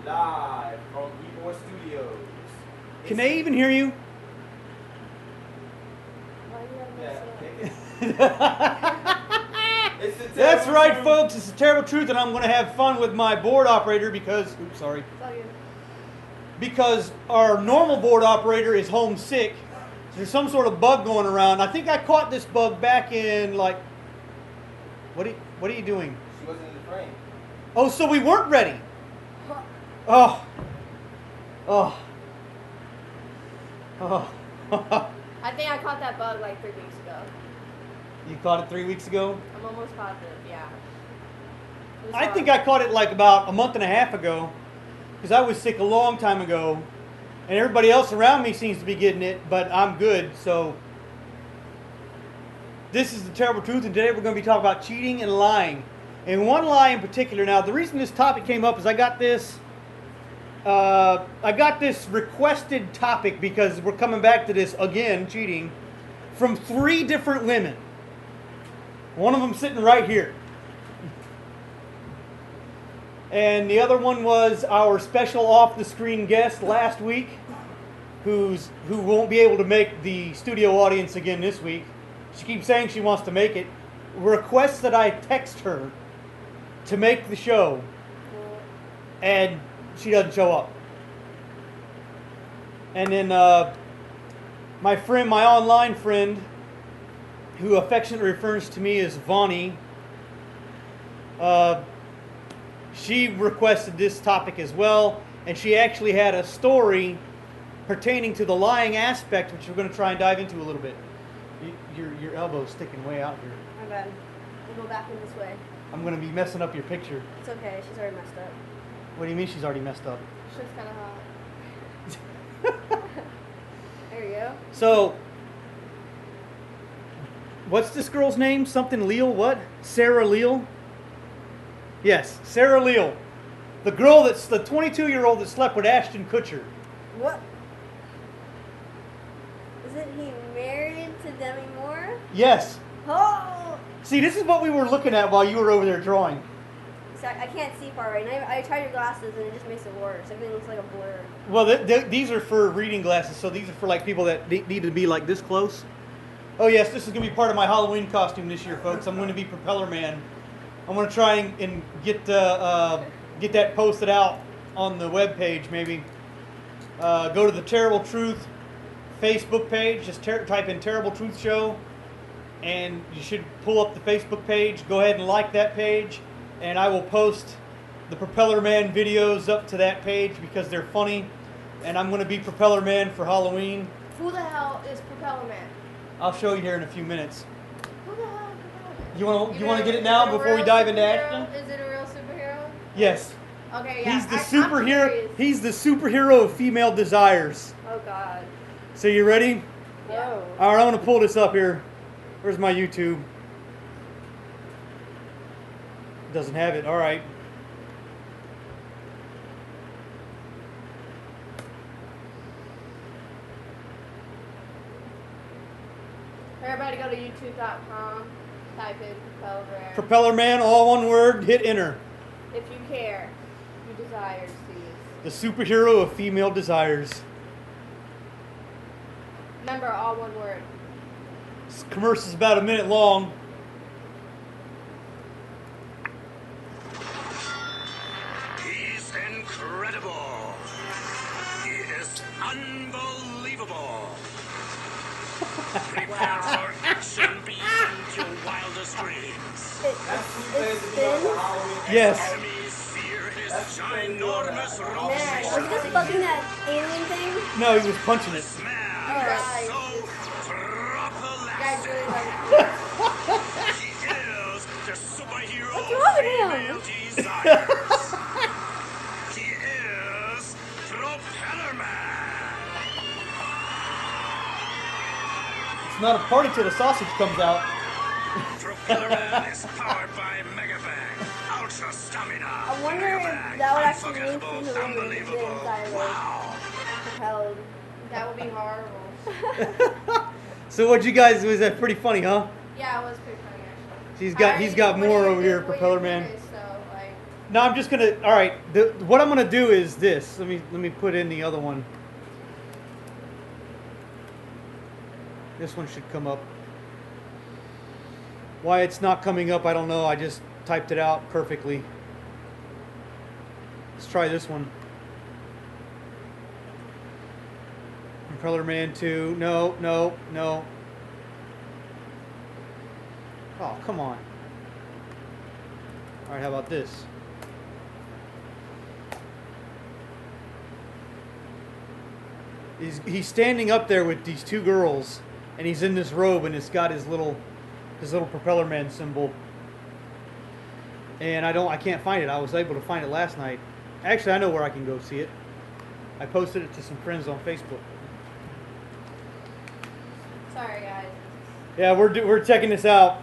Live from Ebor Studios. Can they even hear you? Yeah, it's the That's terrible right, truth. folks. It's the terrible truth, and I'm going to have fun with my board operator because, oops, sorry, It's all good. because our normal board operator is homesick. So there's some sort of bug going around. I think I caught this bug back in like, what are you doing? She wasn't in the frame. Oh, so we weren't ready. Oh, oh, oh. I think I caught that bug like 3 weeks ago. You caught it 3 weeks ago? I'm almost positive, yeah. It was I hard. think I caught it like about a month and a half ago, because I was sick a long time ago, and everybody else around me seems to be getting it, but I'm good. So this is the terrible truth, and today we're going to be talking about cheating and lying, and one lie in particular. Now, the reason this topic came up is I got this requested topic because we're coming back to this again, cheating, from 3 different women. One of them sitting right here. And the other one was our special off-the-screen guest last week, who won't be able to make the studio audience again this week. She keeps saying she wants to make it. Requests that I text her to make the show, and she doesn't show up. And then my friend, my online friend, who affectionately refers to me as Vonnie, she requested this topic as well, and she actually had a story pertaining to the lying aspect, which we're going to try and dive into a little bit. Your elbow's sticking way out here. My bad. We'll go back in this way. I'm going to be messing up your picture. It's okay. She's already messed up. What do you mean she's already messed up? She's kind of hot. There you go. So, what's this girl's name? Something Leal? What? Sarah Leal? Yes, Sarah Leal. The girl that's the 22-year-old that slept with Ashton Kutcher. What? Isn't he married to Demi Moore? Yes. Oh! See, this is what we were looking at while you were over there drawing. So I can't see far right now. I tried your glasses and it just makes it worse. Everything looks like a blur. Well, these are for reading glasses, so these are for like people that need to be like this close. Oh yes, this is going to be part of my Halloween costume this year, folks. I'm going to be Propeller Man. I'm going to try and get that posted out on the webpage, maybe. Go to the Terrible Truth Facebook page. Just type in Terrible Truth Show, and you should pull up the Facebook page. Go ahead and like that page, and I will post the Propeller Man videos up to that page because they're funny, and I'm going to be Propeller Man for Halloween. Who the hell is Propeller Man? I'll show you here in a few minutes. Who the hell is Propeller Man? You want to get it now before we dive into Ashton? Is it a real superhero? Yes. Okay, yeah. He's the I'm superhero. curious. He's the superhero of female desires. Oh God. So you ready? Oh. All right, I want to pull this up here. Where's my YouTube? Doesn't have it. All right. Everybody go to youtube.com. Type in Propeller Man. Propeller Man, all one word. Hit enter. If you care, you desire to see this. The superhero of female desires. Remember, all one word. This commercial's about a minute long. He's incredible. He is unbelievable. Prepare for action beyond your wildest dreams. That's who plays the video for Halloween. Yes. Enemies fear his ginormous Man, roast. was he just fucking that alien thing? No, he was punching it. Man Alright. is so Guys tropolastic. really like He is the superhero What's wrong with him? female desires. He is Propeller Man. It's not a party till the sausage comes out. Propeller Man is powered by Megabang, Ultra Stamina. I wonder if Megabang, that would actually link unforgettable, to the room and get unbelievable. inside of Wow. propelled. That would be horrible. So what you guys, was that pretty funny, huh? Yeah, it was pretty funny actually. He's got more over here, What Propeller you Man. did is so, like, No, I'm just gonna. All right. What I'm gonna do is this. Let me put in the other one. This one should come up. Why it's not coming up, I don't know. I just typed it out perfectly. Let's try this one. Propeller Man 2. No, no, no. Oh, come on. All right, how about this? He's standing up there with these two girls, and he's in this robe, and it's got his little Propeller Man symbol. And I can't find it. I was able to find it last night. Actually, I know where I can go see it. I posted it to some friends on Facebook. Sorry, guys. Yeah, we're checking this out.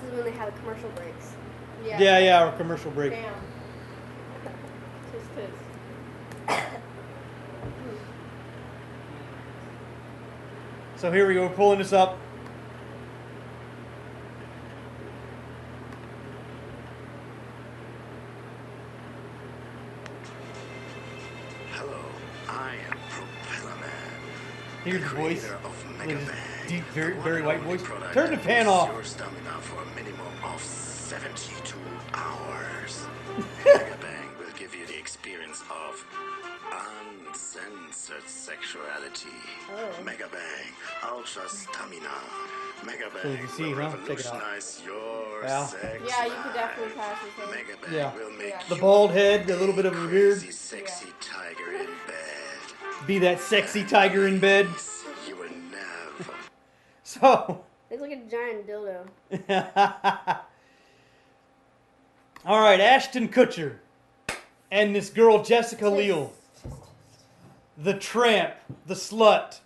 This is when they have the commercial breaks. Yeah, our commercial break. Damn. Tis. So here we go, we're pulling this up. Hello, I am Propeller Man. Here's the the voice. creator of With Mega his Bang, deep, the very, one very and white only voice. product Turn the that fan boosts off. your stamina for a minimum of 72 hours. Mega Bang will give you the experience of uncensored sexuality. Oh. Mega Bang, ultra stamina. Mega So you Bang see, will huh? Check it out. revolutionize your Yeah. sex Yeah, you could life. definitely pass this thing. Mega Bang Yeah. will make Yeah. The you bald head, the little bit of a beard. crazy, sexy tiger in bed. Be that sexy tiger in bed. You will never. So. It's like a giant dildo. All right, Ashton Kutcher and this girl Jessica Leal, the tramp, the slut.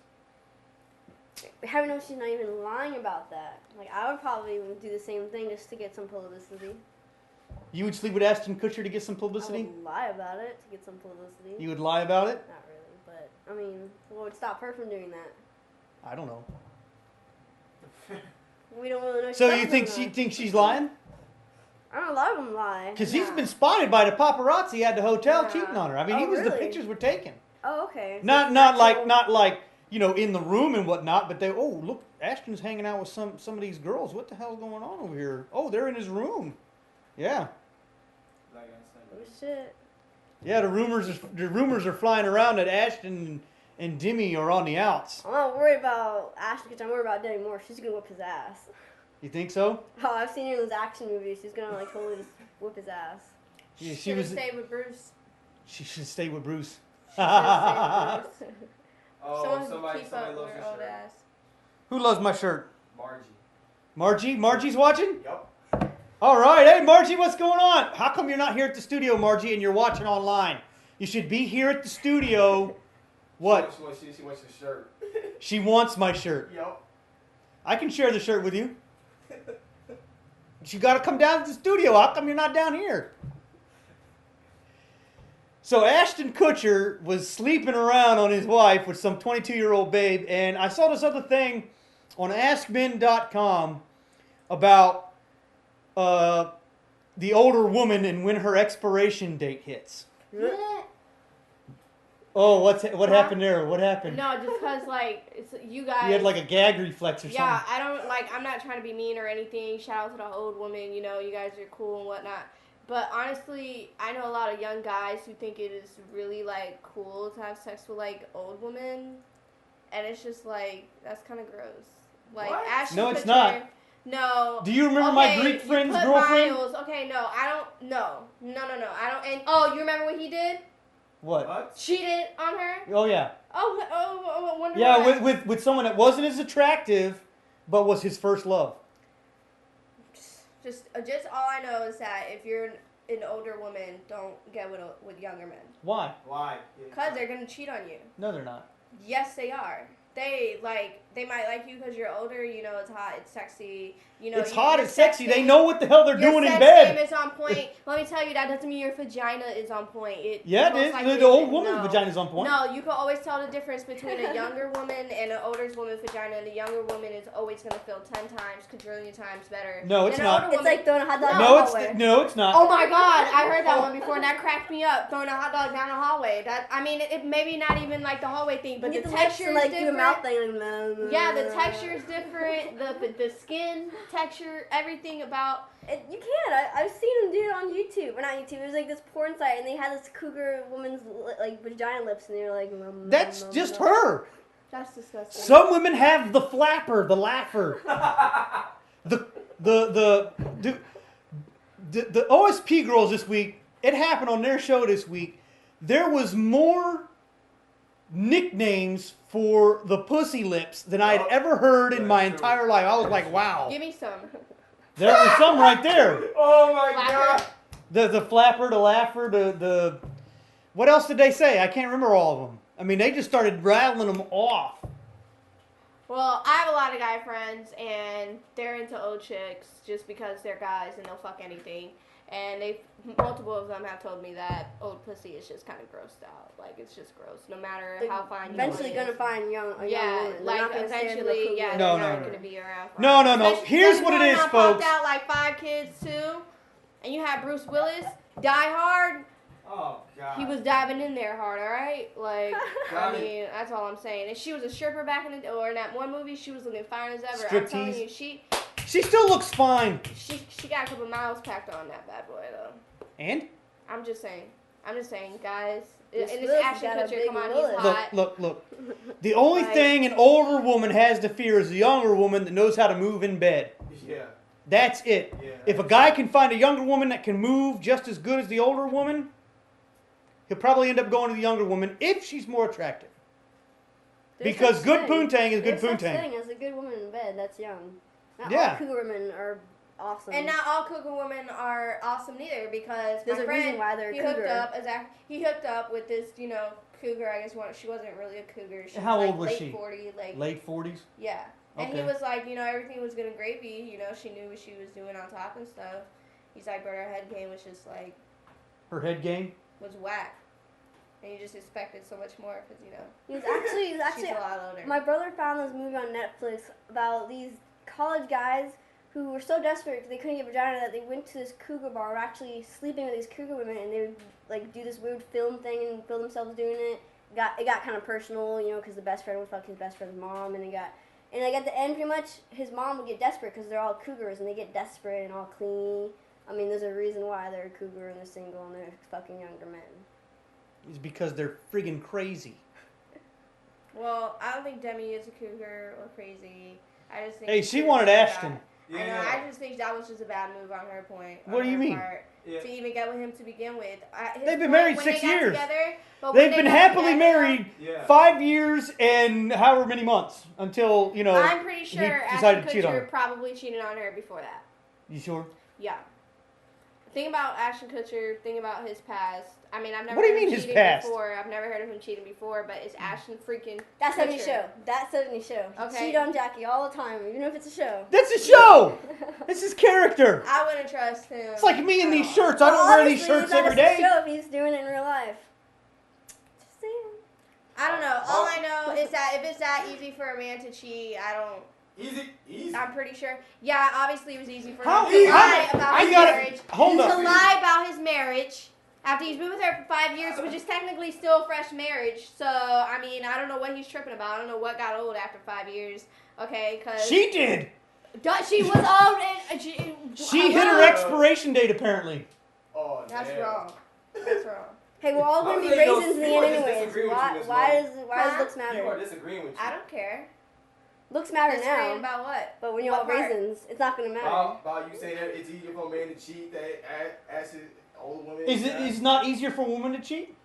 How do you know she's not even lying about that? Like, I would probably do the same thing just to get some publicity. You would sleep with Ashton Kutcher to get some I publicity? would lie about it to get some publicity. You would lie about it? Not really, but I mean, what would stop her from doing that? I don't know. We don't really know. So she's you up think to she that. thinks she's lying? I don't know, a lot of them lie. Because he's been spotted by the paparazzi at the hotel Yeah. cheating on her. I mean, Oh, the really? pictures were taken. Oh, okay. So Not it's not like you know, in the room and whatnot, but look, Ashton's hanging out with some of these girls. What the hell's going on over here? Oh, they're in his room. Yeah. Oh shit. Yeah, the rumors are flying around that Ashton and Demi are on the outs. I'm not worried about Ashley because I'm worried about Demi Moore. She's gonna whip his ass. You think so? Oh, I've seen her in those action movies. She's gonna like totally just whip his ass. Yeah, She was stayed with Bruce. She should stay with Bruce. Should've stayed with Bruce. Oh, Someone somebody keep up loves with your her old shirt. ass. Who loves my shirt? Margie. Margie's watching? Yup. All right. Hey, Margie, what's going on? How come you're not here at the studio, Margie, and you're watching online? You should be here at the studio. What? She wants your shirt. She wants my shirt. Yup. I can share the shirt with you. You got to come down to the studio. How come you're not down here? So Ashton Kutcher was sleeping around on his wife with some 22-year-old babe, and I saw this other thing on AskMen.com about the older woman and when her expiration date hits. Oh, what happened there? What happened? No, just because, like, it's, you guys... You had like a gag reflex or Yeah, something. I don't, like, I'm not trying to be mean or anything. Shout out to the old woman, you know, you guys are cool and whatnot. But honestly, I know a lot of young guys who think it is really, like, cool to have sex with, like, old women. And it's just, like, that's kind of gross. Like, What? Ashton No, it's Kutcher- not. No. Do you remember my Okay, Greek you friend's put girlfriend? Miles, okay, no, I don't, no, I don't, and, oh, you remember what he did? What? What? Cheated on her? Oh yeah. Oh, wonder Yeah, why. with someone that wasn't as attractive, but was his first love. Just all I know is that if you're an older woman, don't get with younger men. Why? Why? Because they're going to cheat on you. No, they're not. Yes, they are. they might like you because you're older. You know, it's hot, it's sexy. You know, It's hot, your it's sex sexy. They game- know what the hell they're your doing in sex bed. game is on point. Let me tell you, that doesn't mean your vagina is on point. Yeah, it most is. likely The old isn't. woman's No. vagina's on point. No, you can always tell the difference between a younger woman and an older woman's vagina. And a younger woman is always going to feel 10 times, quadrillion times better. No, it's than an not. older It's woman. like throwing a hot dog No. down No, the it's hallway. no, it's not. Oh my God, I heard that one before, and that cracked me up. Throwing a hot dog down the hallway. That I mean, it maybe not even like the hallway thing, but You the get the lips texture and is like do a different. mouth thing. Like, Yeah, the texture is different. The skin texture, everything about. You can. I've seen them do it on YouTube. Or not YouTube. It was like this porn site, and they had this cougar woman's like vagina lips, and they were like. That's just her. That's disgusting. Some women have the flapper, the laugher. the OSP girls this week, it happened on their show this week. There was more nicknames for the pussy lips than I had ever heard in my entire life. I was like, wow. Give me some. There was some right there. Oh my Flapper. god. The flapper, the laugher, the what else did they say? I can't remember all of them. I mean, they just started rattling them off. Well, I have a lot of guy friends, and they're into old chicks just because they're guys and they'll fuck anything. And multiple of them have told me that old pussy is just kind of grossed out. Like, it's just gross, no matter They're how fine you eventually want gonna it. find a young Yeah, woman. They're like not gonna stay under the eventually, cougar. yeah, No, they're no, not no. going to be around. For No, no, no. Especially Here's because what it you is, popped folks. out like 5 kids too, and you had Bruce Willis, Die Hard. Oh god. He was diving in there hard, all right? Like, I Got it. mean, that's all I'm saying. And she was a stripper back in the, or in that one movie, she was looking fine as ever. I'm telling Striptease. you, She still looks fine. she got a couple miles packed on that bad boy though. And I'm just saying, guys. Miss And this Willis Ashton got a Kutcher, big come on, Willis. he's look, hot. look. The only Like- thing an older woman has to fear is a younger woman that knows how to move in bed. Yeah. That's it. Yeah. If a guy can find a younger woman that can move just as good as the older woman, he'll probably end up going to the younger woman if she's more attractive. There's Because such good thing. poontang is good There's such poontang. thing as a good woman in bed that's young. Not Yeah. all cougar women are awesome. And not all cougar women are awesome neither, because There's my a friend, reason why they're he cougar. hooked up with this, cougar. I guess she wasn't really a cougar. She How was old was late she? 40, like Late 40s? yeah. And Okay. he was like, everything was gonna gravy. She knew what she was doing on top and stuff. He's like, but her head game was just like Her head game? was whack, and you just expected so much more because He was actually she's a lot older. my brother found this movie on Netflix about these college guys who were so desperate because they couldn't get vagina that they went to this cougar bar, were actually sleeping with these cougar women, and they would like do this weird film thing and film themselves doing it. It got kind of personal, because the best friend would fuck his best friend's mom, and like at the end, pretty much his mom would get desperate because they're all cougars and they get desperate and all clingy. I mean, there's a reason why they're a cougar and they're single and they're fucking younger men. It's because they're friggin' crazy. Well, I don't think Demi is a cougar or crazy. I just think Hey, she's she a wanted bad Ashton. guy. I know. I just think that was just a bad move on her point. What do you mean? Yeah. To even get with him to begin with. His They've been point, married when 6 they got years. Together, but when They've they been got happily together, married Yeah. 5 years and however many months until, I'm pretty he sure decided Ashton to cheat on her. Kutcher probably cheated on her before that. You sure? Yeah. Think about Ashton Kutcher. Think about his past. I mean, I've never What do you heard him mean his cheating past? before. I've never heard of him cheating before, but it's Ashton freaking That 70 Kutcher. show. That 70 show. He Okay. cheat on Jackie all the time, even if it's a show. That's a show! That's his character. I wouldn't trust him. It's like me in at these all. shirts. I don't Well, wear these obviously, shirts it's not every a day. show if he's doing it in real life. Just saying. I don't know. All I know is that if it's that easy for a man to cheat, Easy. I'm pretty sure. Yeah, obviously it was easy for How him to easy? lie about I his gotta- marriage. hold to up. lie about his marriage after he's been with her for 5 years, which is technically still a fresh marriage. So, I mean, I don't know what he's tripping about. I don't know what got old after 5 years. Okay, because She did. she was old and She hit her expiration date apparently. Oh, That's damn. wrong. That's wrong. Hey, we're all I'm gonna be saying, raisins in the people end are just anyways. disagreeing with you, Miss Why Mom. does Huh? looks People are matter? disagreeing with you. I don't care. Looks matter Disagreeing now, about what? but when you're What all part? raisins, it's not gonna matter. About you saying that it's easier for a man to cheat that asks old women. Is it not easier for a woman to cheat?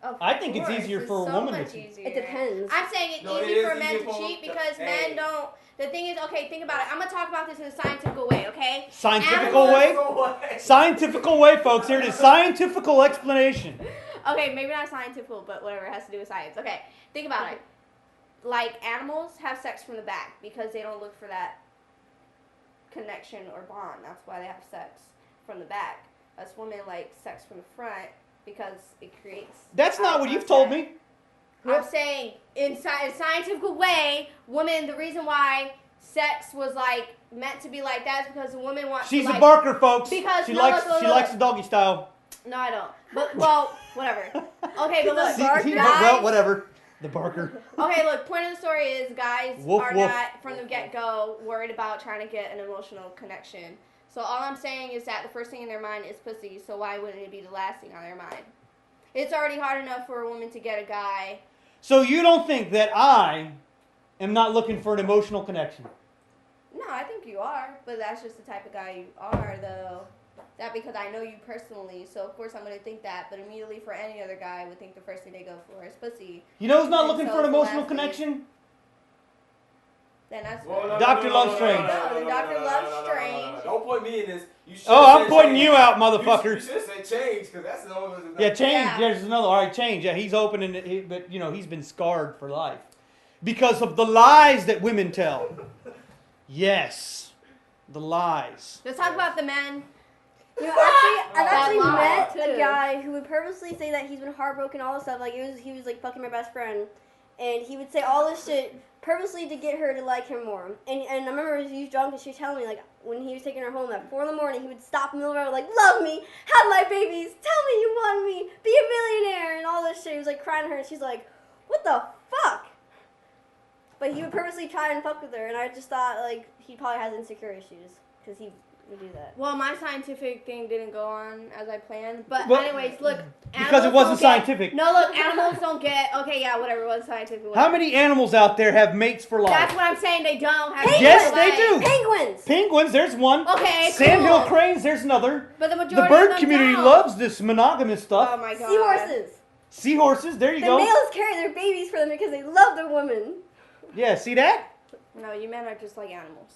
Of I think it's course, easier for a so woman to much cheat. easier. It depends. I'm saying it's No, it easy is for men easier to for- cheat because hey. men don't. The thing is, okay, think about it. I'm gonna talk about this in a scientific way, okay? Scientifical Animals- way? Scientifical way, folks. Here it is. Scientifical explanation. Okay, maybe not scientific, but whatever. It has to do with science. Okay, think about it. like animals have sex from the back because they don't look for that connection or bond. That's why they have sex from the back. Us women like sex from the front because it creates. That's not eye what you've told contact. me. I'm saying in a scientific way, women. The reason why sex was like meant to be like that is because a woman wants. She's to, like, a barker, folks. because she no, likes look, she look. likes the doggy style. No, I don't. But well, whatever. Okay, but look, Well, whatever. The barker. Okay, look, point of the story is guys Woof, are woof. not, from the get-go, worried about trying to get an emotional connection. So all I'm saying is that the first thing in their mind is pussy, so why wouldn't it be the last thing on their mind? It's already hard enough for a woman to get a guy. So you don't think that I am not looking for an emotional connection? No, I think you are, but that's just the type of guy you are, though. That because I know you personally, so of course I'm going to think that, but immediately for any other guy, I would think the first thing they go for is pussy. You know who's not And looking so for an it's the emotional last thing. connection? Then that's Well, Dr. Lovestrain. Dr. Lovestrain. Don't point me in this. You should Oh, I'm say pointing change. you out, You motherfucker. should say change, because that's the only one. Yeah, change. Yeah. There's another. All right, change. Yeah, he's opening it, but you know he's been scarred for life because of the lies that women tell. Yes, the lies. Let's talk about the men. You know, actually, I've actually That met lie, too. a guy who would purposely say that he's been heartbroken, all this stuff. Like he was like fucking my best friend, and he would say all this shit purposely to get her to like him more. And I remember he was drunk and she was telling me like when he was taking her home at 4 a.m, he would stop in the middle of the road like, "Love me, have my babies, tell me you want me, be a millionaire," and all this shit. He was like crying to her, and she's like, "What the fuck?" But he would purposely try and fuck with her, and I just thought like he probably has insecure issues because he would do that. Well, my scientific thing didn't go on as I planned. But Well, anyways, look. because it animals wasn't don't get- scientific. No, look, animals don't get. Okay, yeah, whatever. It was scientific. How Whatever. many animals out there have mates for life? That's what I'm saying. They don't have. Penguins! Yes, like- they do. Penguins. Penguins, there's one. Okay, Sandhill cool. cranes, there's another. But the The majority of bird them community don't. loves this monogamous stuff. Oh my god. Seahorses. Seahorses, there you The go. males carry their babies for them because they love their women. Yeah, see that? No, you men are just like animals.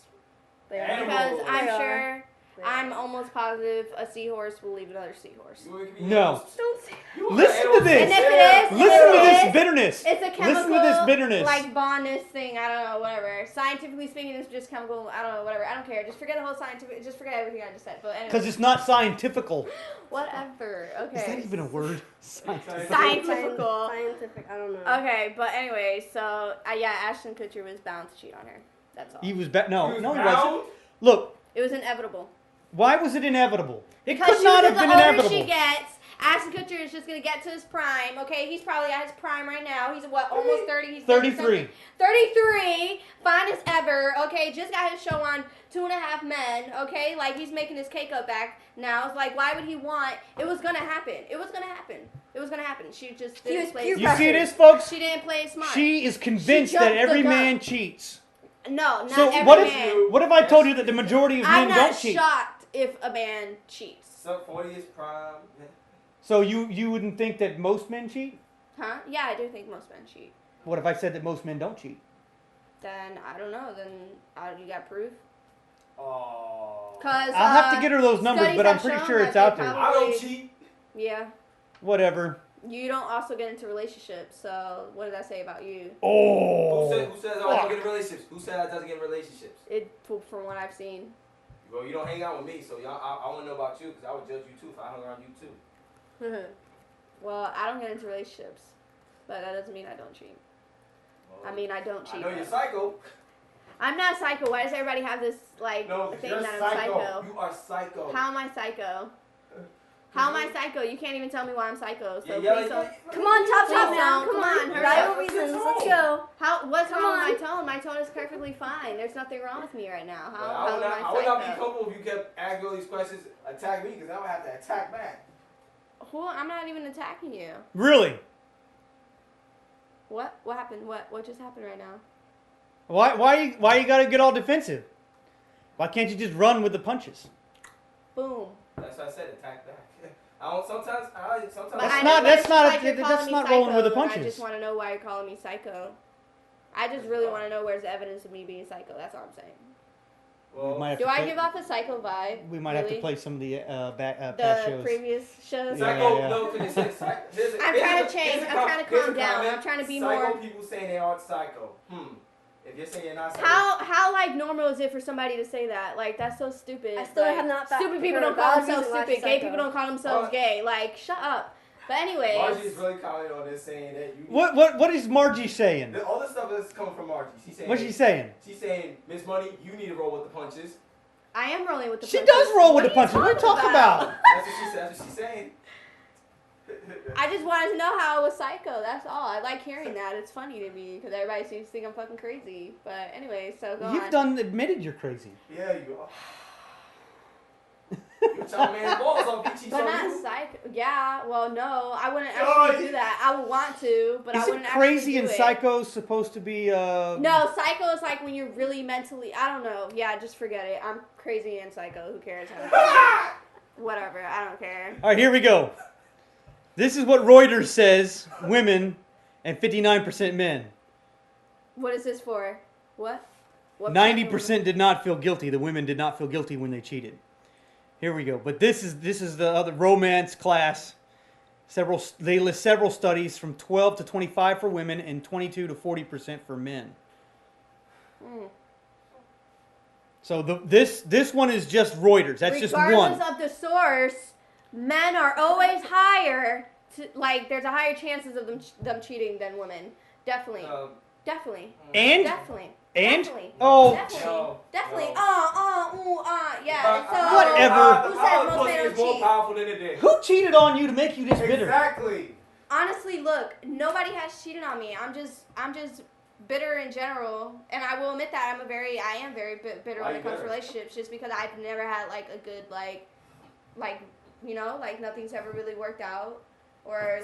They are. Animals. Because I'm They are. sure. They are. I'm almost positive a seahorse will leave another seahorse. No. Don't say Listen to this. And if it is, Listen to it this is- bitterness. It's a chemical, Listen to this bitterness. like bondness thing. I don't know, whatever. Scientifically speaking, it's just chemical. I don't know, whatever. I don't care. Just forget the whole scientific. Just forget everything I just said. But anyway, Because it's not scientifical. whatever. Okay. Is that even a word? Scientific. Scientifical. Scientific. I don't know. Okay, but anyway, so yeah, Ashton Kutcher was bound to cheat on her. That's all. He was no, he wasn't. bound? Look, It was inevitable. why was it inevitable? It Because could not have the been older inevitable. she gets, Ashton Kutcher is just gonna get to his prime. Okay, he's probably at his prime right now. He's what, almost 30. He's 33. 33, fine as ever. Okay, just got his show on 2.5 Men. Okay, like he's making his cake up back now. It's like, why would he want? It was gonna happen. It was gonna happen. It was gonna happen. She just He didn't was play. peer You smart. see this, folks? She didn't play it smart. She is convinced She that jumped the every gun. man cheats. No, not So every what if man. what if I told you that the majority of I'm men not don't cheat? shocked if a man cheats. So 40 is prime. So you wouldn't think that most men cheat? Huh? Yeah, I do think most men cheat. What if I said that most men don't cheat? Then I don't know. Then you got proof. Oh. Cause I'll have to get her those numbers, studies but I'm have pretty shown sure that it's they out there. probably- I don't cheat. Yeah, Whatever. you don't also get into relationships. So what did that say about you? Oh. Who says I don't get in relationships? Who said I doesn't get in relationships? It from what I've seen. Well, you don't hang out with me, so I want to know about you because I would judge you too if I hung around you too. Well, I don't get into relationships, but that doesn't mean I don't cheat. I mean, I don't I cheat. know you're though. psycho. I'm not psycho. Why does everybody have this like No, thing you're that I'm psycho. psycho? You are psycho. How am I psycho? How am I psycho? You can't even tell me why I'm psycho. So Yeah, please don't. Come on, top Please now. don't. Come Come on, on. hurry Valuable up. reasons. What's Let's your go. What's Come wrong with on. my tone? My tone is perfectly fine. There's nothing wrong with me right now. Well, How am I would not be I psycho? comfortable if you kept asking all these questions, attack me, because I would have to attack back. Who? I'm not even attacking you. Really? What? What happened? What just happened right now? Why you gotta get all defensive? Why can't you just run with the punches? Boom. That's why I said attack back. I don't. Sometimes. But That's I not- know, but that's it's not just a- like you're that's calling me not rolling with the psycho, and punches. I just want to know why you're calling me psycho. I just really want to know where's the evidence of me being psycho. That's all I'm saying. Well, might have Do to I play, give off a psycho vibe? we might have to really? play some of the past The shows. previous shows. Yeah, Psycho, yeah. no, because it says I'm trying to change. I'm trying to calm down. I'm trying to be psycho more. people saying they aren't psycho. If you're saying you're not psycho. How like normal is it for somebody to say that? Like that's so stupid. I still like, have not found Stupid people her don't call valid themselves reason why stupid. she's Gay psycho. people don't call themselves gay. Like shut up. But anyways. Margie's really commenting on this, saying that you. What is Margie saying? All this stuff is coming from Margie. She's saying. What's she saying? She's saying, Miss Money, you need to roll with the punches. I am rolling with the She punches. does roll with What the are you punches. What are you talking about? That's what she said. That's what she's saying. I just wanted to know how it was psycho. That's all. I like hearing that. It's funny to me because everybody seems to think I'm fucking crazy. But anyway, so go You've on. admitted you're crazy. Yeah, you are. You tell man's balls on BT But on not you. psycho. Yeah. Well, no, I wouldn't Oh, actually do that. I would want to, but I Is wouldn't it crazy actually and do it. psycho supposed to be No, psycho is like when you're really mentally. I don't know. Yeah, just forget it. I'm crazy and psycho. Who cares? Whatever. I don't care. All right, here we go. This is what Reuters says, women and 59% men. What is this for? What? 90% did not feel guilty. The women did not feel guilty when they cheated. Here we go. But this is the other romance class. They list several studies from 12 to 25 for women and 22 to 40% for men. So this one is just Reuters. That's just one. Regardless of the source, men are always higher. There's a higher chances of them cheating than women. Definitely. Definitely. And Definitely. and Definitely. oh, Definitely. No, Definitely. no. Yeah. So Whatever. Who says most pussy men is don't more cheat? powerful than a dick. who cheated on you to make you this bitter? Exactly. Honestly, look, nobody has cheated on me. I'm just bitter in general, and I will admit that I am very bitter Why when you it comes to bitter? relationships, just because I've never had like a good like nothing's ever really worked out, or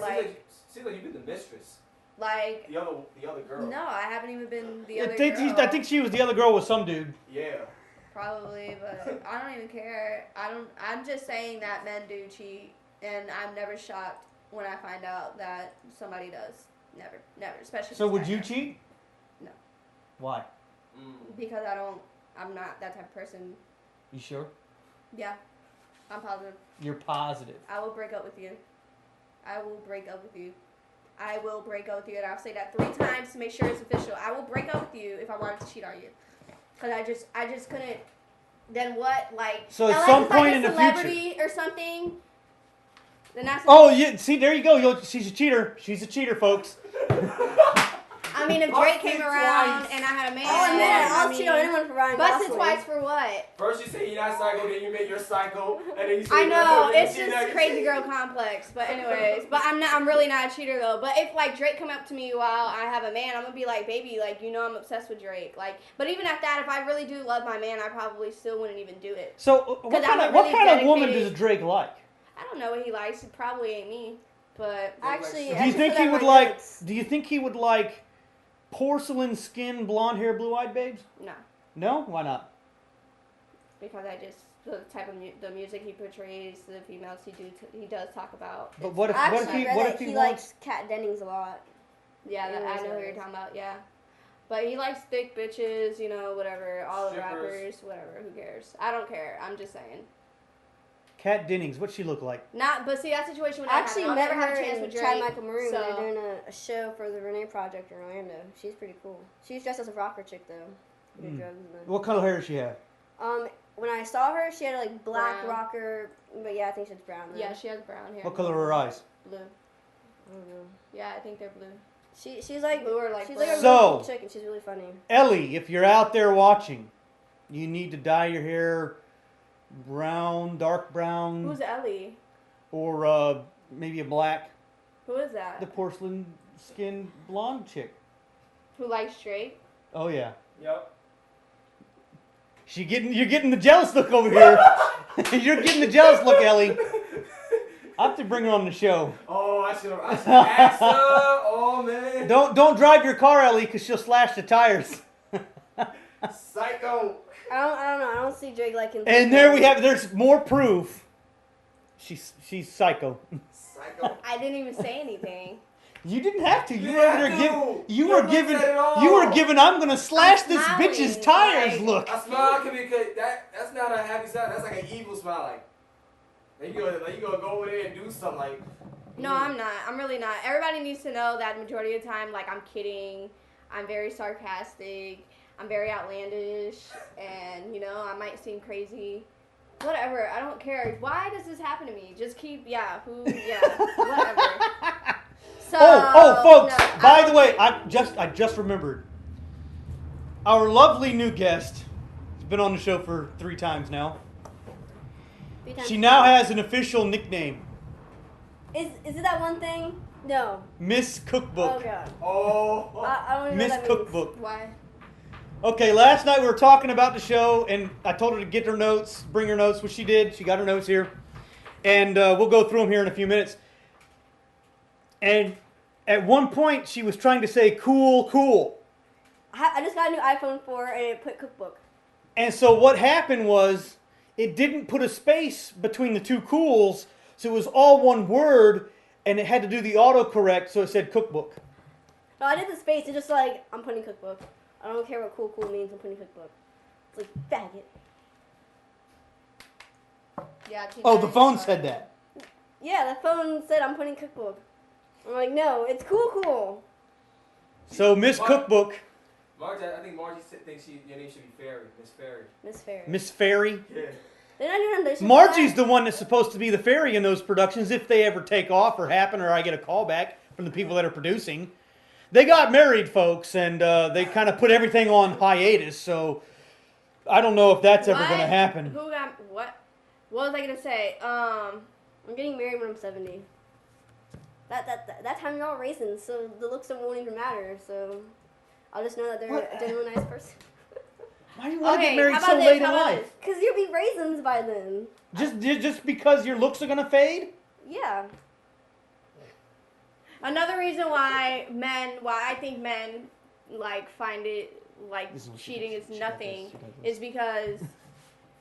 Seems like you've been the mistress. like The other girl. no, I haven't even been the I other think girl. I think she was the other girl with some dude. Yeah. Probably, but I don't even care. I'm just saying that men do cheat, and I'm never shocked when I find out that somebody does. Never, especially. So if would it's you that guy. cheat? No. Why? Because I'm not that type of person. You sure? Yeah, I'm positive. You're positive. I will break up with you. I will break up with you. I will break up with you, and I'll say that 3 times to make sure it's official. I will break up with you if I wanted to cheat on you. Cause I just couldn't. Then what? Like So at unless some it's like point a in the celebrity or something. Then that's. Oh, yeah. See, there you go. She's a cheater. She's a cheater, folks. I mean, if Drake came around and I had a man. Oh, man, I'll I cheat on anyone for Ryan Busted Gosling. twice for what? First you say you're not psycho, then you make your psycho, and then you say I know, you're it's just crazy girl complex. But anyways, I'm really not a cheater though. But if like Drake come up to me while I have a man, I'm gonna be like, baby, like you know I'm obsessed with Drake. Like, but even at that, if I really do love my man, I probably still wouldn't even do it. So what 'Cause I'm a what really kind of woman dedicated- does Drake like? I don't know what he likes. It probably ain't me. But Actually, Do I you just think put he that would in my like? notes. Do you think he would like porcelain skin, blonde hair, blue eyed babes? no, No, why not? because I just the type of the music he portrays, the females he does talk about. But it's- what if I what actually if he read what that if he he wants? likes Kat Dennings a lot. Yeah, that, I know who you're talking about. Yeah, but he likes thick bitches, you know, whatever. All the Strippers. rappers, whatever. Who cares? I don't care. I'm just saying. Kat Dennings, what's she look like? But see that situation when I actually I'll met never have her a chance and with Chad Drake. Michael Maroon. so- They're doing a show for the Renee Project in Orlando. She's pretty cool. She's dressed as a rocker chick though. Did Mm. drugs and then- What color hair does she have? When I saw her, she had like black Brown. rocker, but yeah, I think she's brown. Though. Yeah, she has brown hair. What color are her eyes? Blue. I don't know. Yeah, I think they're blue. She's like Blue or like she's brown. like a So- really cool chick and she's really funny. Ellie, if you're out there watching, you need to dye your hair brown, dark brown, Who's Ellie? or maybe a black. Who is that? The porcelain skin blonde chick. Who likes Drake? Oh yeah. Yep. You're getting the jealous look over here. You're getting the jealous look, Ellie. I have to bring her on the show. Oh, I should have asked her. Oh man. Don't drive your car, Ellie, because she'll slash the tires. Psycho. I don't know. I don't see Drake liking. And there we have. There's more proof. She's psycho. Psycho. I didn't even say anything. You didn't have to. You You were over have there to. giving. You You were looked giving. at it all. You were giving. I'm gonna slash this smiling, bitch's tires. like- Look. A smile can be that's not a happy smile. That's like an evil smile. Like you gonna go over there and do something like. No, I'm not. I'm really not. Everybody needs to know that the majority of the time, like, I'm kidding. I'm very sarcastic. I'm very outlandish. And, you know, I might seem crazy. Whatever. I don't care. Why does this happen to me? Just keep, whatever. So, Folks. no, By the way, I just remembered. Our lovely new guest has been on the show for 3 times now. She now has an official nickname, Is it that one thing? No. Miss Cookbook. Oh god. Oh. I don't even know Miss what that means. Cookbook. Why? Okay, last night we were talking about the show, and I told her to get her notes, bring her notes, which she did. She got her notes here. And we'll go through them here in a few minutes. And at one point, she was trying to say cool. I just got a new iPhone 4 and it put cookbook. And so what happened was, it didn't put a space between the 2 cools, so it was all one word, and it had to do the autocorrect, so it said cookbook. No, I did the space. It's just like, I'm putting cookbook. I don't care what cool means. I'm putting cookbook. It's like, faggot. Yeah. Oh, the phone said that. Yeah, the phone said I'm putting cookbook. I'm like, no, it's cool. So Miss What? Cookbook, Margie, I think Margie thinks your name should be Fairy, Miss Fairy. Miss Fair. Miss Fairy. Yeah. They're not doing audition for Margie's that. the one that's supposed to be the fairy in those productions if they ever take off or happen or I get a call back from the people that are producing. They got married, folks, and they kind of put everything on hiatus, so I don't know if that's ever going to happen. Who got what? What was I gonna say? I'm getting married when I'm 70. That time you're all raisins, so the looks won't even matter. So I'll just know that they're What? a genuine nice person. Why do you want to Okay, get married how so about this? late in How about life? Cause you'll be raisins by then. Just because your looks are going to fade? Yeah. Another reason why I think men like find it like This is what she cheating does. is She does nothing this. She does this. is because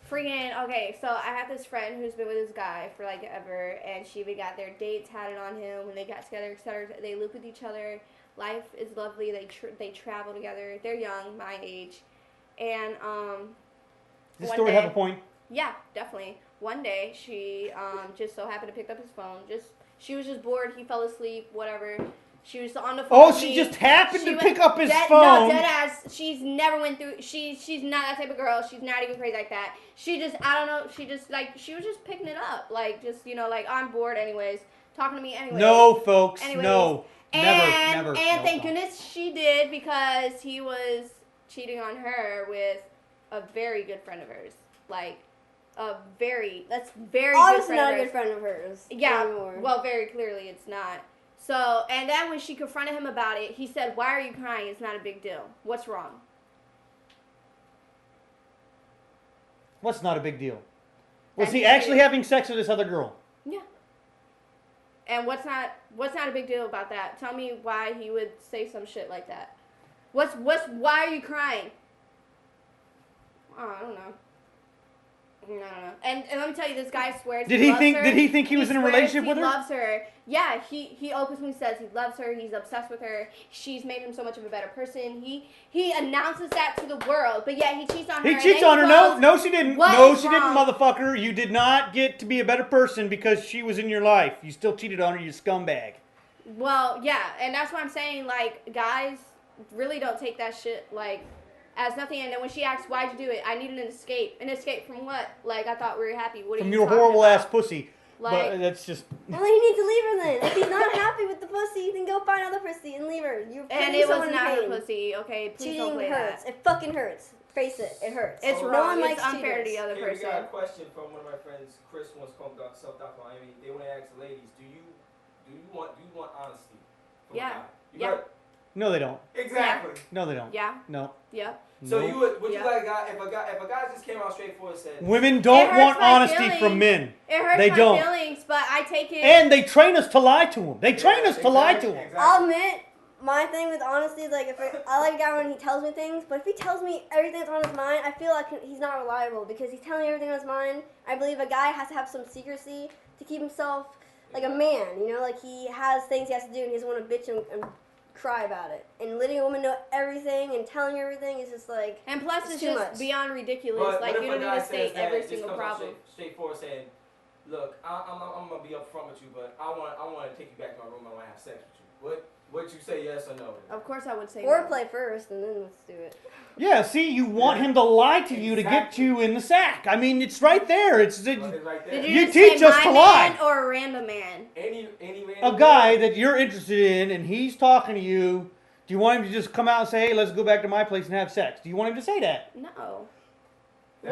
freaking okay. So I have this friend who's been with this guy for like ever, and she even got their dates tatted on him when they got together, etc. They live with each other. Life is lovely. They travel together. They're young, my age, and Does this one story day- have a point? yeah, definitely. One day, she just so happened to pick up his phone. She was just bored. He fell asleep. Whatever. She was on the phone. Oh, with she me. just happened She to went- pick up his No, phone. dead ass. She's never went through. She's not that type of girl. She's not even crazy like that. She just I don't know. She just like she was just picking it up. Like just like I'm bored anyways. Talking to me anyways. No, folks, Anyways. no. Never. And No, thank no. goodness she did because he was cheating on her with a very good friend of hers. Like that's very Obviously good not friend a of good hers. friend of hers. Yeah, Anymore. well, very clearly it's not. So, and then when she confronted him about it, he said, "Why are you crying? It's not a big deal. What's wrong?" What's not a big deal? Was And he he actually did. having sex with this other girl? Yeah. And what's not a big deal about that? Tell me why he would say some shit like that. Why are you crying? Oh, I don't know. No. And let me tell you, this guy swears. Did he loves think? her. Did he think he was in a swears relationship with He her? loves her. Yeah, he openly says he loves her. He's obsessed with her. She's made him so much of a better person. He announces that to the world, but yet he cheats on her. He and cheats then on her. goes, No, she didn't. "What No, is she didn't, wrong?" motherfucker. You did not get to be a better person because she was in your life. You still cheated on her, you scumbag. Well, yeah, and that's what I'm saying. Like, guys really don't take that shit like as nothing. And then when she asks, "Why'd you do it?" I needed an escape. An escape from what? Like, I thought we were happy. What are From you your talking horrible about? ass pussy. Like, But that's just. Well, he needs to leave her then. If he's not happy with the pussy, then go find another pussy and leave her. You're and putting it was someone in not her pain. pussy. Okay, please Cheating don't play hurts. that. It fucking hurts. Face it, it hurts. It's No wrong. one It's likes unfair to the cheaters. other Okay, we person. got a question from one of my friends, Chris, once called Self Miami. They want to ask the ladies, do you want honesty from Yeah. a guy? You Yeah. got- No, they don't. Exactly. No, they don't. Yeah, No. yeah. So No. you would you Yeah. like a guy if a guy just came out straightforward and said, Women don't hurts want my honesty feelings. from men. It hurts They my don't. feelings, but I take it. And they train us to lie to them. They train Yeah, us to lie to exactly, them. exactly. I'll admit, my thing with honesty is like, I like a guy when he tells me things, but if he tells me everything that's on his mind, I feel like he's not reliable because he's telling me everything on his mind. I believe a guy has to have some secrecy to keep himself like a man, you know, like he has things he has to do and he doesn't want to bitch and cry about it. And letting a woman know everything and telling her everything is just like, And plus, it's too just much. beyond ridiculous. But Like, what you if a don't guy need to says state that, every just single comes out problem. straightforward saying, look, I'm gonna be upfront with you, but I want to take you back to my room and I want to have sex with you. Would you say yes or no? Of course, I would say no. foreplay first and then let's do it. Yeah, see, you want him to lie to you to get Exactly. you in the sack. I mean, it's right there. It's Right there. Did You you, just teach say us my to man lie. or a random man? Any a random guy man. that you're interested in, and he's talking to you. Do you want him to just come out and say, "Hey, let's go back to my place and have sex"? Do you want him to say that? No.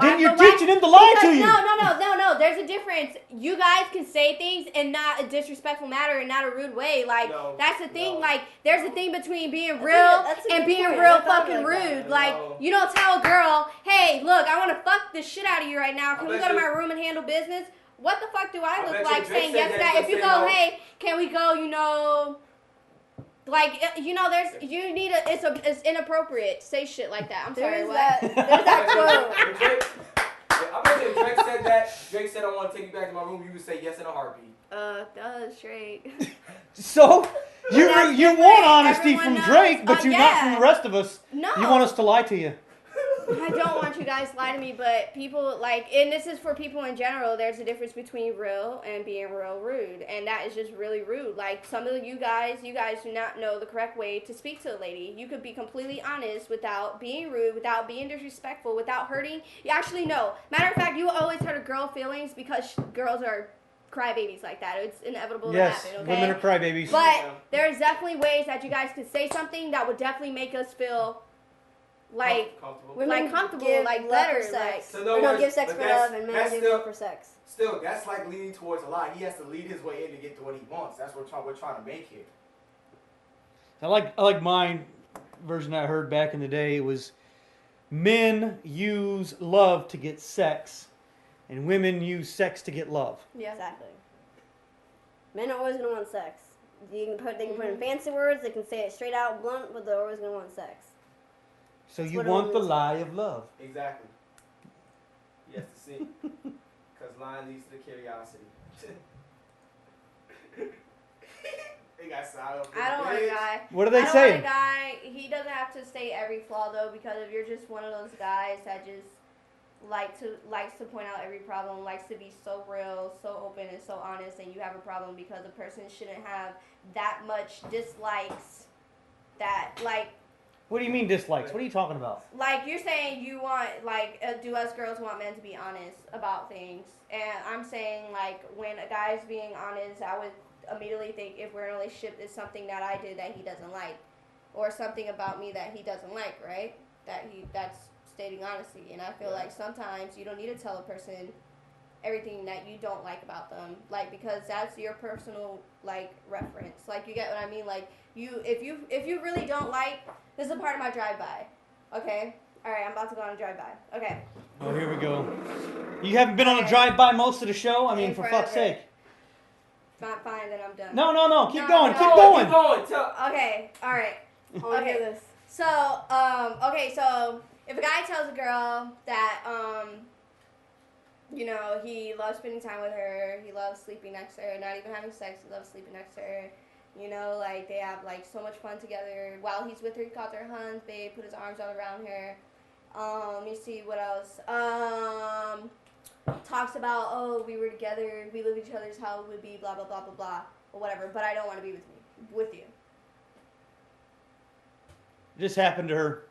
Then you're But why- teaching him to lie to because- you. No. There's a difference. You guys can say things in not a disrespectful manner and not a rude way. Like, No, that's the thing. no. Like, there's a thing between being That's real a and good being point. real I thought fucking like that. rude. Like, No. you don't tell a girl, hey, look, I want to fuck the shit out of you right now. Can I we bet go to you- my room and handle business? What the fuck do I I look bet like you Drake saying said yes to that, that? you If you say go, no. hey, can we go, you know... Like, you know, it's inappropriate to say shit like that. I'm sorry, There's what? that, there's that quote. When Drake, I bet you if Drake said that. Drake said, "I want to take you back to my room." You would say yes in a heartbeat. That's straight. So you that's you different. want honesty Everyone from Drake, knows. but you not from Yeah. the rest of us. No. You want us to lie to you. I don't want you guys to lie to me, but people, like, and this is for people in general, there's a difference between real and being real rude, and that is just really rude. Like, some of you guys do not know the correct way to speak to a lady. You could be completely honest without being rude, without being disrespectful, without hurting. You actually know. Matter of fact, you will always hurt a girl feelings because girls are crybabies like that. It's inevitable Yes, to happen, okay? women are crybabies. But Yeah. there's definitely ways that you guys could say something that would definitely make us feel like Comfortable. Women like, comfortable, give like, love better, for sex. So in other Or no, words, give sex but for that's- love and men that's give still- love for sex. Still, that's like leading towards a lie. He has to lead his way in to get to what he wants. That's what we're trying to make here. I like my version I heard back in the day. It was men use love to get sex, and women use sex to get love. yeah. Exactly. Men are always gonna want sex. They can put Mm-hmm. in fancy words. They can say it straight out, blunt, but they're always gonna want sex. So That's you what it want the was. lie of love. Exactly. Yes, to see. Because lying leads to curiosity. They got silent. I don't want a guy. What are I they don't saying? want a guy. He doesn't have to state every flaw though, because if you're just one of those guys that just likes to point out every problem, likes to be so real, so open, and so honest, and you have a problem because a person shouldn't have that much dislikes. That What do you mean dislikes? What are you talking about? like you're saying you want do us girls want men to be honest about things? And I'm saying like when a guy's being honest, I would immediately think if we're in a relationship, it's something that I did that he doesn't like, or something about me that he doesn't like, right? That's stating honesty. And I feel like sometimes you don't need to tell a person everything that you don't like about them, like, because that's your personal like reference. Like, you get what I mean? Like, if you really don't like, this is a part of my drive-by, okay? All right, I'm about to go on a drive-by. Okay. Oh, here we go. You haven't been on a drive-by most of the show? I mean, In for fuck's forever. sake. Not fine, then I'm done. No. Keep No, going. no. Keep Keep going. going. Tell. Okay. All right. I wanna Okay. hear this. So, so if a guy tells a girl that, you know, he loves spending time with her, he loves sleeping next to her, not even having sex, he loves sleeping next to her, you know, like, they have, like, so much fun together. While he's with her, he calls her Hans, babe, put his arms all around her. Let me see, what else? Talks about, oh, we were together, we live each other's how it would be, blah, blah, blah, blah, blah, or whatever, but I don't want to be with you. This happened to her.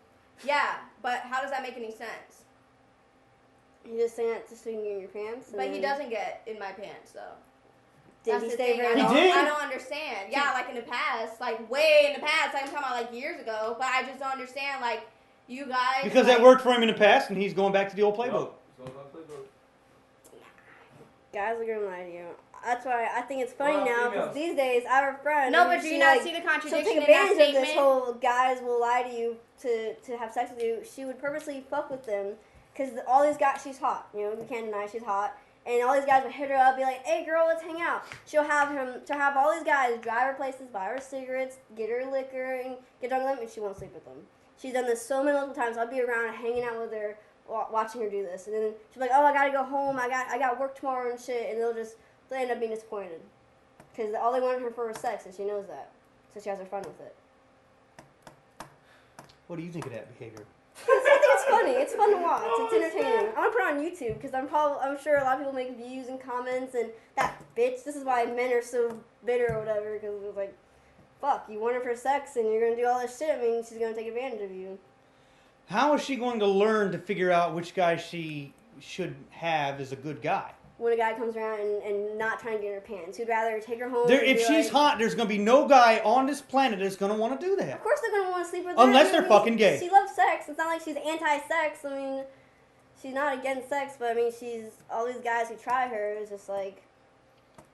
Yeah, but how does that make any sense? You just saying it just so you can get in your pants. and But he then- doesn't get in my pants, though. Did That's he the stay thing. very He long? did? I don't understand. Yeah, like in the past, like way in the past. I'm talking about like years ago. But I just don't understand, like, you guys. Because like, that worked for him in the past, and he's going back to the old playbook. Guys are gonna lie to you. That's why I think it's funny Well, now females. because these days I have a friend. No, and but do she, you not like, see the she'll contradiction take in that advantage of statement? this whole guys will lie to you to have sex with you. She would purposely fuck with them because all these guys, she's hot. You know, you can't deny she's hot. And all these guys would hit her up, be like, "Hey, girl, let's hang out." She'll have all these guys drive her places, buy her cigarettes, get her liquor, and get drunk with them, and she won't sleep with them. She's done this so many multiple times. I'll be around hanging out with her, watching her do this, and then she'll be like, "Oh, I gotta go home. I got work tomorrow and shit," and they'll end up being disappointed. Because all they wanted her for was sex, and she knows that. So she has her fun with it. What do you think of that behavior? I think it's funny. It's fun to watch. It's entertaining. I'm gonna put it on YouTube because I'm sure a lot of people make views and comments and that bitch. This is why men are so bitter or whatever. Because it's like, fuck, you want her for sex and you're gonna do all this shit. I mean, she's gonna take advantage of you. How is she going to learn to figure out which guy she should have as a good guy? When a guy comes around and not trying to get in her pants, he'd rather take her home. If she's hot, there's going to be no guy on this planet that's going to want to do that. Of course they're gonna want to sleep with her. Unless they're fucking gay. She loves sex. It's not like she's anti-sex. I mean, she's not against sex, but I mean, all these guys who try her is just like.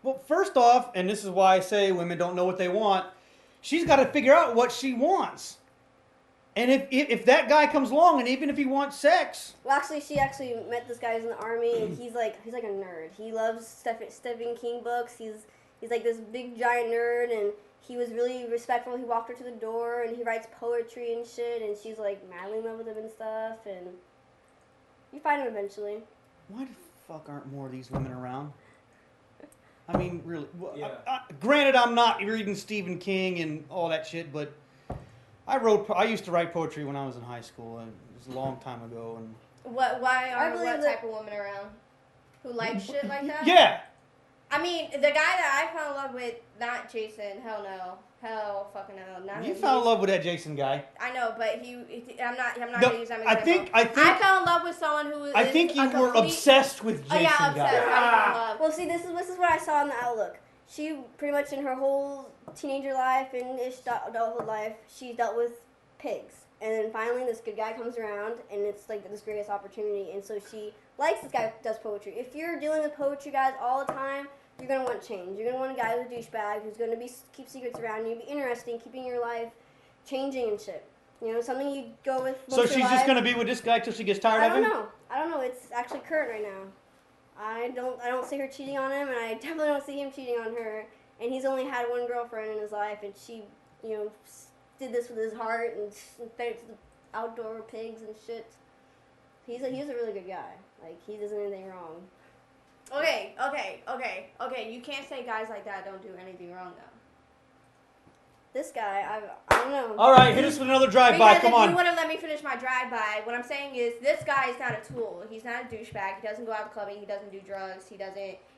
Well, first off, and this is why I say women don't know what they want, she's got to figure out what she wants. And if that guy comes along, and even if he wants sex. Well, actually, she actually met this guy who's in the army, and he's like a nerd. He loves Stephen King books. He's like this big giant nerd, and he was really respectful. He walked her to the door, and he writes poetry and shit, and she's like madly in love with him and stuff, and you find him eventually. Why the fuck aren't more of these women around? I mean, really. Yeah. Granted, I'm not reading Stephen King and all that shit, but I used to write poetry when I was in high school, and it was a long time ago. And Why I are believe what that- type of women around who like shit like that? yeah, I mean, the guy that I fell in love with, not Jason. Hell no. Hell fucking no. Not you him. fell in love with that Jason guy. I know, but I'm not No, gonna use that as an I think- example. I think- I fell in love with someone who is I think you a were complete- obsessed with Oh Jason yeah, obsessed. guy. I was in love. Well, see, this is what I saw in the Outlook. She pretty much in her whole teenager life and adulthood life, she dealt with pigs. And then finally this good guy comes around and it's like this greatest opportunity. And so she likes this guy who does poetry. If you're dealing with poetry guys all the time, you're going to want change. You're going to want a guy who's a douchebag who's going to keep secrets around you, be interesting, keeping your life changing and shit. You know, something you go with So most of she's your just life. going to be with this guy till she gets tired I of don't him? know. I don't know. It's actually current right now. I don't see her cheating on him, and I definitely don't see him cheating on her. And he's only had one girlfriend in his life, and she, you know, did this with his heart and fed it to the outdoor pigs and shit. He's a really good guy. Like, he doesn't do anything wrong. Okay. You can't say guys like that don't do anything wrong though. This guy, I don't know. All right, hit us with another drive-by. Because Come if on. you would have let me finish my drive-by, what I'm saying is this guy is not a tool. He's not a douchebag. He doesn't go out clubbing. He doesn't do drugs.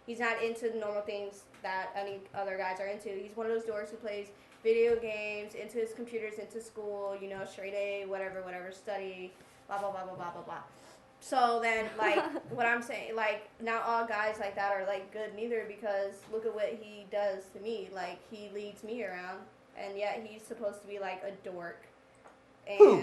He's not into the normal things that any other guys are into. He's one of those dorks who plays video games, into his computers, into school, you know, straight A, whatever, study, blah, blah, blah, blah, blah, blah, blah. So then, like, what I'm saying, like, not all guys like that are, like, good neither, because look at what he does to me. Like, he leads me around, and yet he's supposed to be, like, a dork. And Who?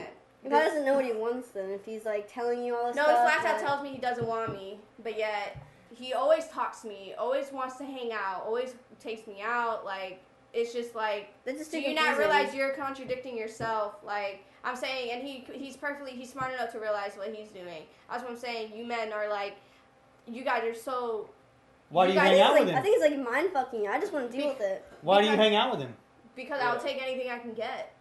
He probably doesn't know what he wants then, if he's, like, telling you all this no, stuff. his laptop that- tells me he doesn't want me, but yet he always talks to me, always wants to hang out, always takes me out. Like, it's just like, That's just do too you not confusing. realize you're contradicting yourself? Like, I'm saying, and he's smart enough to realize what he's doing. That's what I'm saying. You men are like, you guys are so. Why do you I hang think out it's with like, I him? think it's like mind fucking you. I just want to deal with it. Why do you because- hang out with him? Because I'll take anything I can get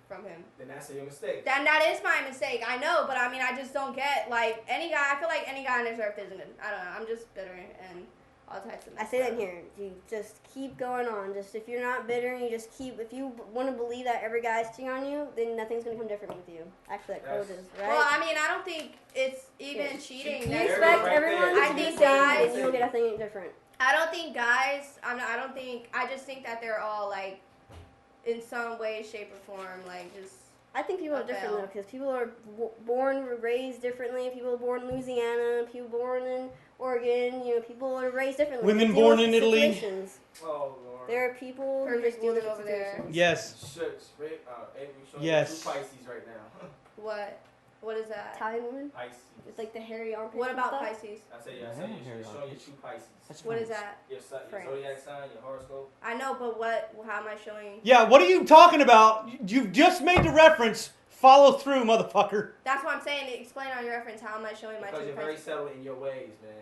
from him. Then that's your mistake. That is my mistake. I know, but I mean, I just don't get, like, any guy. I feel like any guy on this earth isn't good. I don't know. I'm just bitter and all types of I say that here. You just keep going on. Just if you're not bitter, and you just keep. If you want to believe that every guy's cheating on you, then nothing's gonna come different with you. Actually, that quote is right. Well, I mean, I don't think it's even Yeah. cheating. you There it is expect right everyone there. I to be the think same, guys- and you will get nothing different. I don't think guys. I just think that they're all like, in some way, shape, or form, like just. I think people are different though, because people are born, raised differently. People are born in Louisiana. People born in Oregon. You know, people are raised differently. Women They deal born with in Italy. situations. Oh, Lord. There are people who Perfect just deal with woman over there. situations. Yes. Avery showing Yes. you two Pisces right now. What is that? Italian woman. Pisces. It's like the hairy armpits. What and about stuff. Pisces? I said, yeah, I Yeah, said here you're you showing go. you two Pisces. That's What is fine. that? Your France. zodiac sign, your horoscope. I know, but what? How am I showing? Yeah, what are you talking about? You've just made the reference. Follow through, motherfucker. That's what I'm saying. Explain on your reference. How am I showing my Because two you're very Pisces? settled in your ways, man.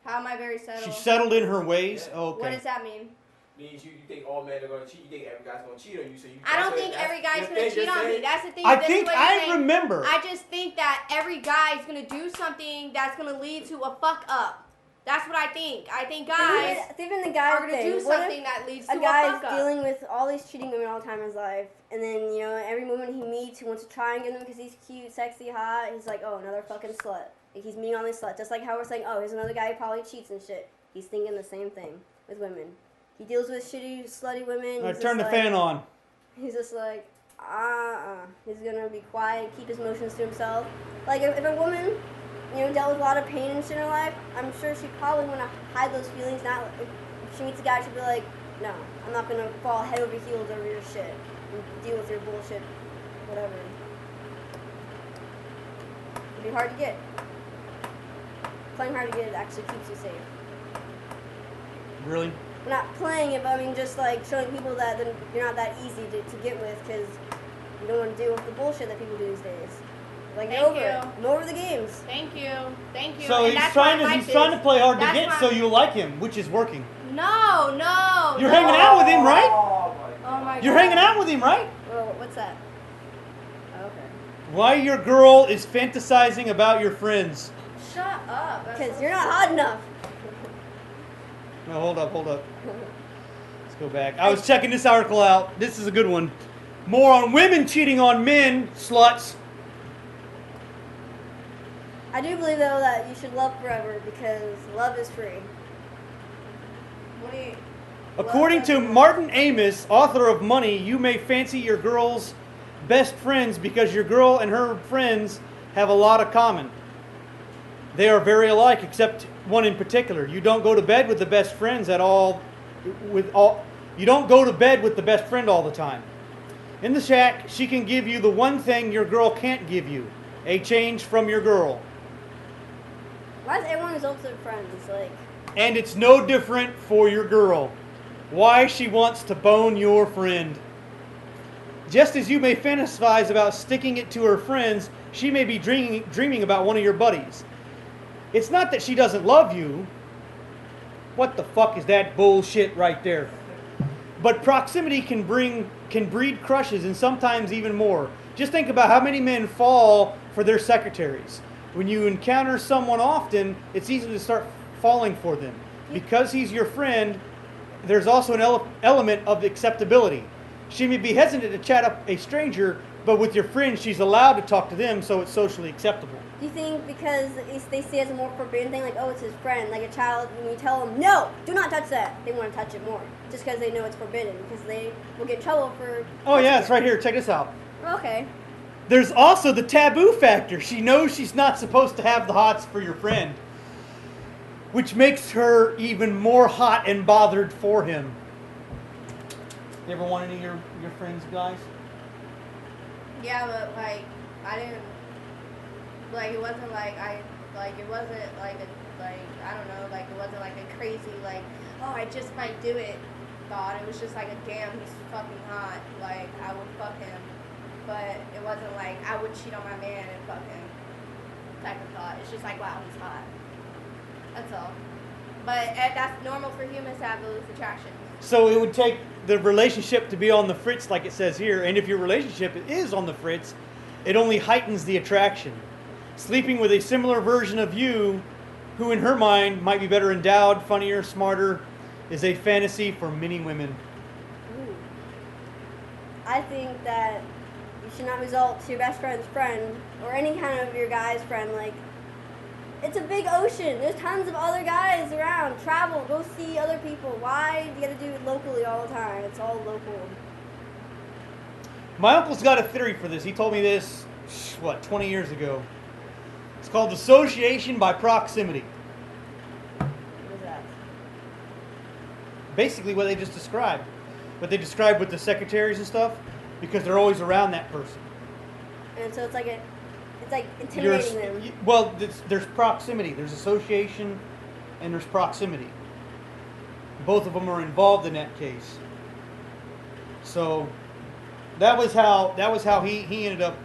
How am I very settled? She's settled in her ways. Yeah. Okay. What does that mean? Means you think all men are going to cheat. You think every guy's going to cheat on you. So you. I don't that's think what- every that's- guy's you gonna think cheat you're on me. saying- That's the thing. I this is think what you're I saying. remember. I just think that every guy is gonna do something that's gonna lead to a fuck up. That's what I think. I think guys Even the are guy gonna thing. do What something if that leads to a a guy's fuck up. dealing with all these cheating women all the time in his life, and then every woman he meets, he wants to try and get them because he's cute, sexy, hot. He's like, oh, another fucking slut. Like, he's meeting all these sluts. Just like how we're saying, oh, here's another guy who probably cheats and shit. He's thinking the same thing with women. He deals with shitty, slutty women. All right, He's turn the just like- fan on. He's just like, He's gonna be quiet, keep his emotions to himself. Like if a woman, dealt with a lot of pain and shit in her life, I'm sure she probably wanna hide those feelings. Not if she meets a guy, she'll be like, no, I'm not gonna fall head over heels over your shit and deal with your bullshit, whatever. It'd be hard to get. Playing hard to get actually keeps you safe. Really? We're not playing it, but I mean just like showing people that you're not that easy to get with because you don't want to deal with the bullshit that people do these days. Like Thank get over you. it. Get over the games. Thank you. So And he's that's trying why I to like trying to this. play hard to That's get why- so you like him, which is working. No. You're hanging out with him, right? Oh my Oh god. my god. You're hanging out with him, right? Well, what's that? Okay. Why your girl is fantasizing about your friends? Shut up. That's Because so you're not hot enough. No, hold up. Let's go back. I was checking this article out. This is a good one. More on women cheating on men, sluts. I do believe though that you should love forever because love is free. What do you? According to Martin Amis, author of Money, you may fancy your girl's best friends because your girl and her friends have a lot of common. They are very alike, except one in particular. You don't go to bed with the best friends at all. You don't go to bed with the best friend all the time. In the shack, she can give you the one thing your girl can't give you: a change from your girl. Why is everyone his ultimate friends? Like, And it's no different for your girl. Why she wants to bone your friend. Just as you may fantasize about sticking it to her friends, she may be dreaming about one of your buddies. It's not that she doesn't love you. What the fuck is that bullshit right there? But proximity can breed crushes and sometimes even more. Just think about how many men fall for their secretaries. When you encounter someone often, it's easy to start falling for them. Because he's your friend, there's also an element of acceptability. She may be hesitant to chat up a stranger, but with your friend, she's allowed to talk to them, so it's socially acceptable. do you think because they see it as a more forbidden thing, like, oh, it's his friend, like a child, when you tell them, no, do not touch that, they want to touch it more, just because they know it's forbidden, because they will get in trouble for... Oh yeah, touching it's right here. Check this out. it. Okay. There's also the taboo factor. She knows she's not supposed to have the hots for your friend, which makes her even more hot and bothered for him. You ever want any of your friends, guys? Yeah, but like I didn't. Like it wasn't like it wasn't like I don't know, like it wasn't like a crazy like, oh, I just might do it thought. It was just like a damn, he's fucking hot, like I would fuck him. But it wasn't like I would cheat on my man and fuck him type of thought. It's just like, wow, he's hot. That's all. But that's normal for humans to have those attractions. So it would take the relationship to be on the fritz, like it says here. And if your relationship is on the fritz, it only heightens the attraction. Sleeping with a similar version of you, who in her mind might be better endowed, funnier, smarter, is a fantasy for many women. Ooh. I think that you should not resort to your best friend's friend or any kind of your guy's friend. Like, it's a big ocean. There's tons of other guys around. Travel, go see other people. Why do you gotta do it locally all the time? It's all local. My uncle's got a theory for this. He told me this, 20 years ago. It's called association by proximity. What is that? Basically what they just described. What they described with the secretaries and stuff, because they're always around that person. And so it's like intimidating them. Well, there's proximity. There's association and there's proximity. Both of them are involved in that case. So that was how he ended up.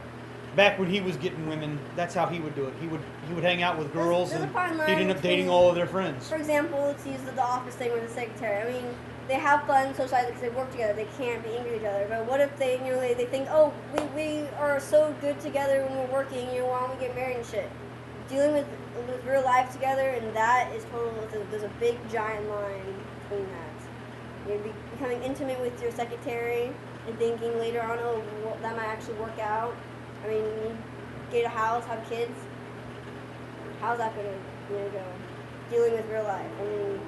Back when he was getting women, that's how he would do it. He would hang out with girls There's a and fine line he'd end up dating between- all of their friends. For example, let's use the office thing with the secretary. I mean, they have fun socializing because they work together. They can't be angry at each other. But what if they think, oh, we are so good together when we're working. Why don't we get married and shit? dealing with real life together, and that is total. There's a big giant line between that. You're becoming intimate with your secretary and thinking later on, oh, well, that might actually work out. I mean, you get a house, have kids. How's that gonna, go? Dealing with real life. I mean,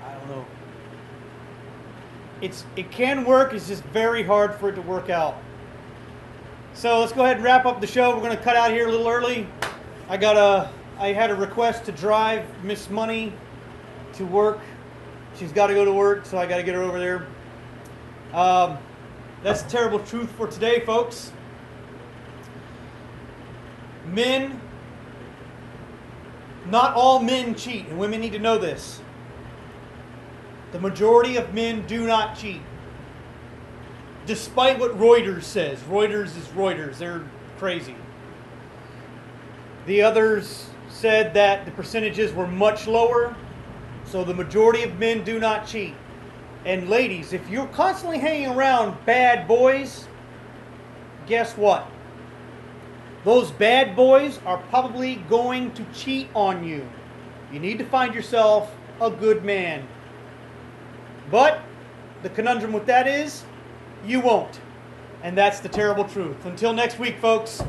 I don't know. It can work. It's just very hard for it to work out. So let's go ahead and wrap up the show. We're going to cut out here a little early. I had a request to drive Miss Money to work. She's got to go to work, so I got to get her over there. That's the terrible truth for today, folks. Men, not all men cheat, and women need to know this. The majority of men do not cheat. Despite what Reuters says. Reuters is Reuters. They're crazy. The others said that the percentages were much lower. So the majority of men do not cheat. And ladies, if you're constantly hanging around bad boys, guess what? Those bad boys are probably going to cheat on you. You need to find yourself a good man. But the conundrum with that is, you won't. And that's the terrible truth. Until next week, folks.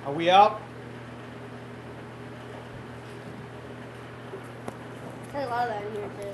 Are we out? there's a lot of that in here too.